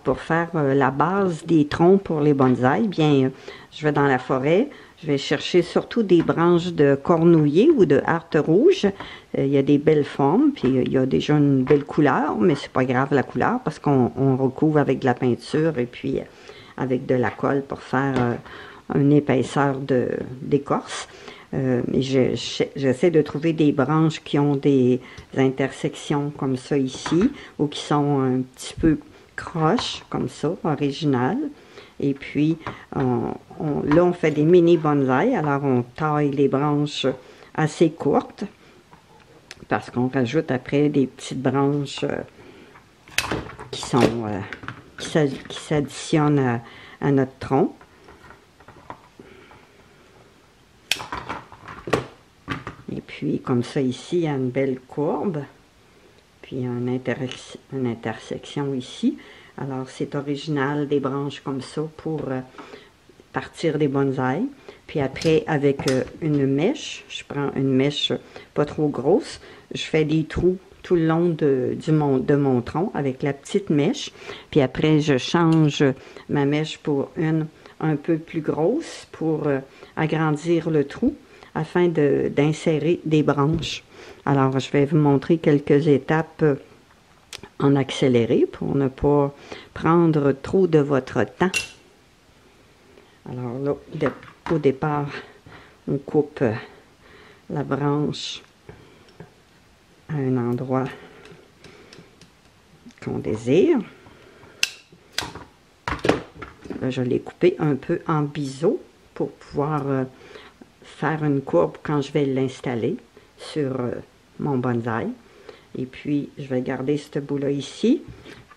pour faire la base des troncs pour les bonsaïs, bien, je vais dans la forêt, je vais chercher surtout des branches de cornouiller ou de harte rouge. Il y a des belles formes, puis il y a déjà une belle couleur, mais c'est pas grave la couleur parce qu'on recouvre avec de la peinture et puis avec de la colle pour faire une épaisseur d'écorce. J'essaie de trouver des branches qui ont des intersections comme ça ici, ou qui sont un petit peu croches, comme ça, originales. Et puis, là, on fait des mini bonsaïs, alors on taille les branches assez courtes, parce qu'on rajoute après des petites branches qui s'additionnent à notre tronc. Et puis, comme ça, ici, il y a une belle courbe. Puis, il y a une intersection ici. Alors, c'est original, des branches comme ça pour partir des bonsaïs. Puis après, avec une mèche, je prends une mèche pas trop grosse. Je fais des trous tout le long de mon tronc avec la petite mèche. Puis après, je change ma mèche pour une un peu plus grosse pour agrandir le trou, afin d'insérer des branches. Alors, je vais vous montrer quelques étapes en accéléré pour ne pas prendre trop de votre temps. Alors là, au départ, on coupe la branche à un endroit qu'on désire. Là, je l'ai coupé un peu en biseau pour pouvoir faire une courbe quand je vais l'installer sur mon bonsaï. Et puis, je vais garder ce bout-là ici.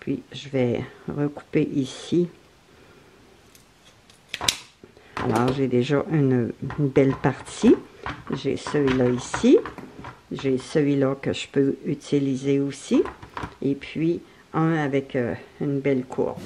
Puis, je vais recouper ici. Alors, j'ai déjà une belle partie. J'ai celui-là ici. J'ai celui-là que je peux utiliser aussi. Et puis, un avec une belle courbe.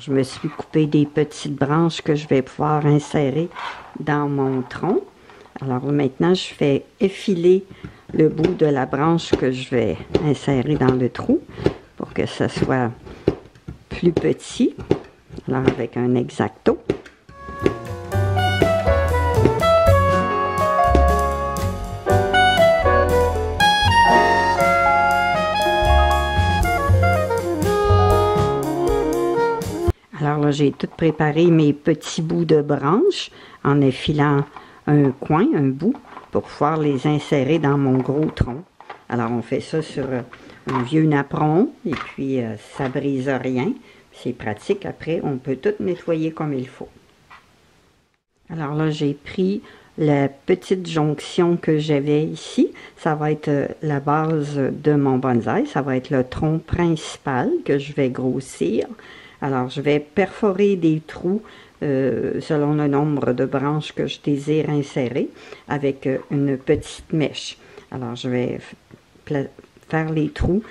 Je me suis coupé des petites branches que je vais pouvoir insérer dans mon tronc. Alors maintenant, je fais effiler le bout de la branche que je vais insérer dans le trou pour que ça soit plus petit. Alors avec un X-Acto. Alors là, j'ai tout préparé mes petits bouts de branches en effilant un coin, un bout, pour pouvoir les insérer dans mon gros tronc. Alors, on fait ça sur un vieux napperon, et puis ça brise rien. C'est pratique. Après, on peut tout nettoyer comme il faut. Alors là, j'ai pris la petite jonction que j'avais ici. Ça va être la base de mon bonsaï. Ça va être le tronc principal que je vais grossir. Alors, je vais perforer des trous selon le nombre de branches que je désire insérer avec une petite mèche. Alors, je vais faire les trous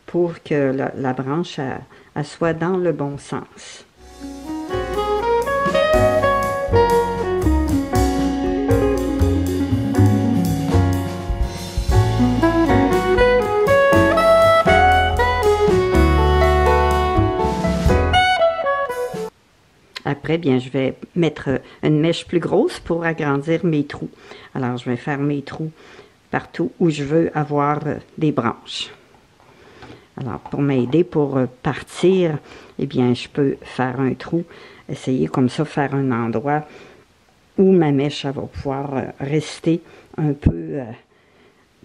pour que la branche elle soit dans le bon sens. Après, bien, je vais mettre une mèche plus grosse pour agrandir mes trous. Alors, je vais faire mes trous partout où je veux avoir des branches. Alors, pour m'aider, pour partir, eh bien, je peux faire un trou, essayer comme ça, faire un endroit où ma mèche elle va pouvoir rester un peu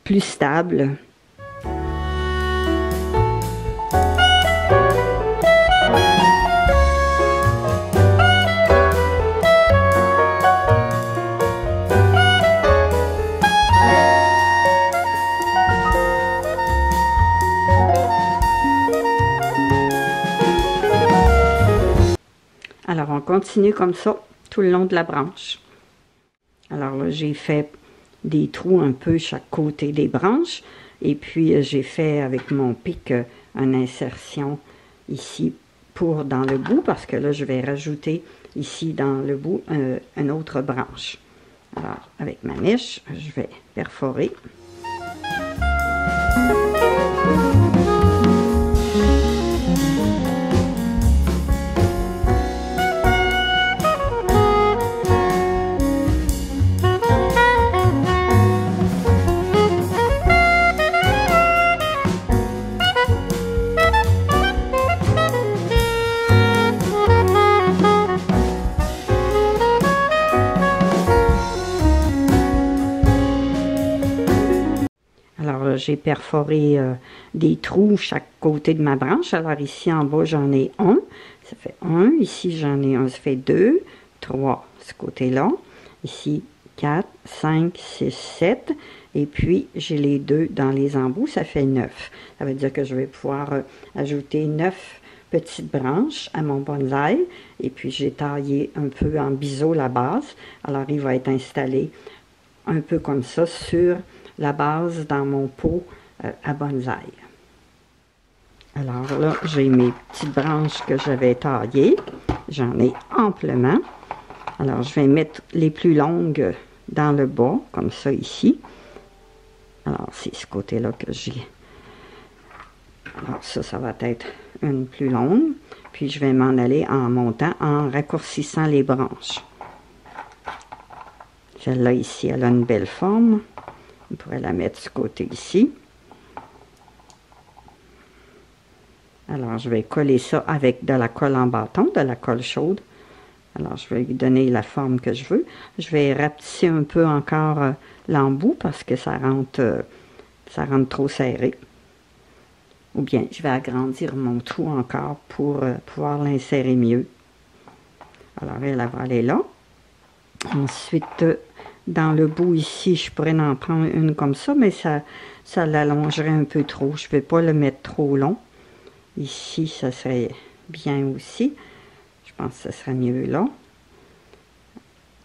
plus stable. Alors, on continue comme ça tout le long de la branche. Alors là, j'ai fait des trous un peu chaque côté des branches. Et puis, j'ai fait avec mon pic une insertion ici pour dans le bout, parce que là, je vais rajouter ici dans le bout une autre branche. Alors, avec ma mèche, je vais perforer. Alors, j'ai perforé des trous chaque côté de ma branche. Alors, ici en bas, j'en ai un. Ça fait un. Ici, j'en ai un. Ça fait 2, 3, ce côté-là. Ici, 4, 5, 6, 7. Et puis, j'ai les 2 dans les embouts. Ça fait 9. Ça veut dire que je vais pouvoir ajouter 9 petites branches à mon bonsaï. Et puis, j'ai taillé un peu en biseau la base. Alors, il va être installé un peu comme ça sur la base dans mon pot à bonsaï. Alors là, j'ai mes petites branches que j'avais taillées. J'en ai amplement. Alors, je vais mettre les plus longues dans le bas, comme ça ici. Alors, c'est ce côté-là que j'ai. Alors, ça va être une plus longue. Puis, je vais m'en aller en montant, en raccourcissant les branches. Celle-là ici, elle a une belle forme. On pourrait la mettre de ce côté ici. Alors, je vais coller ça avec de la colle en bâton, de la colle chaude. Alors, je vais lui donner la forme que je veux. Je vais rapetisser un peu encore l'embout parce que ça rentre trop serré. Ou bien, je vais agrandir mon trou encore pour pouvoir l'insérer mieux. Alors, elle va aller là. Ensuite, dans le bout ici, je pourrais en prendre une comme ça, mais ça l'allongerait un peu trop. Je ne vais pas le mettre trop long. Ici, ça serait bien aussi. Je pense que ce serait mieux là.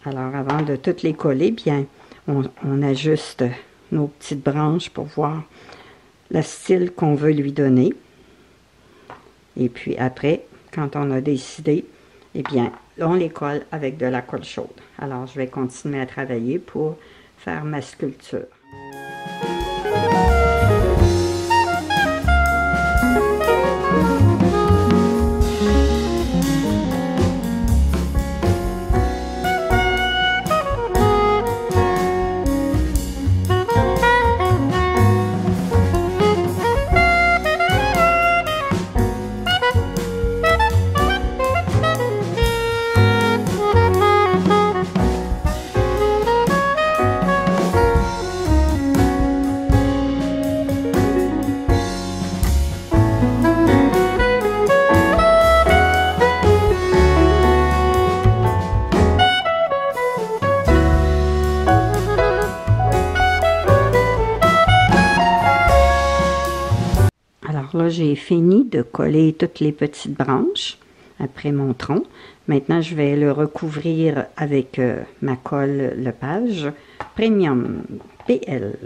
Alors, avant de toutes les coller, bien, on ajuste nos petites branches pour voir le style qu'on veut lui donner. Et puis après, quand on a décidé, eh bien, on les colle avec de la colle chaude. Alors, je vais continuer à travailler pour faire ma sculpture. Là, j'ai fini de coller toutes les petites branches après mon tronc. Maintenant, je vais le recouvrir avec ma colle Lepage Premium PL.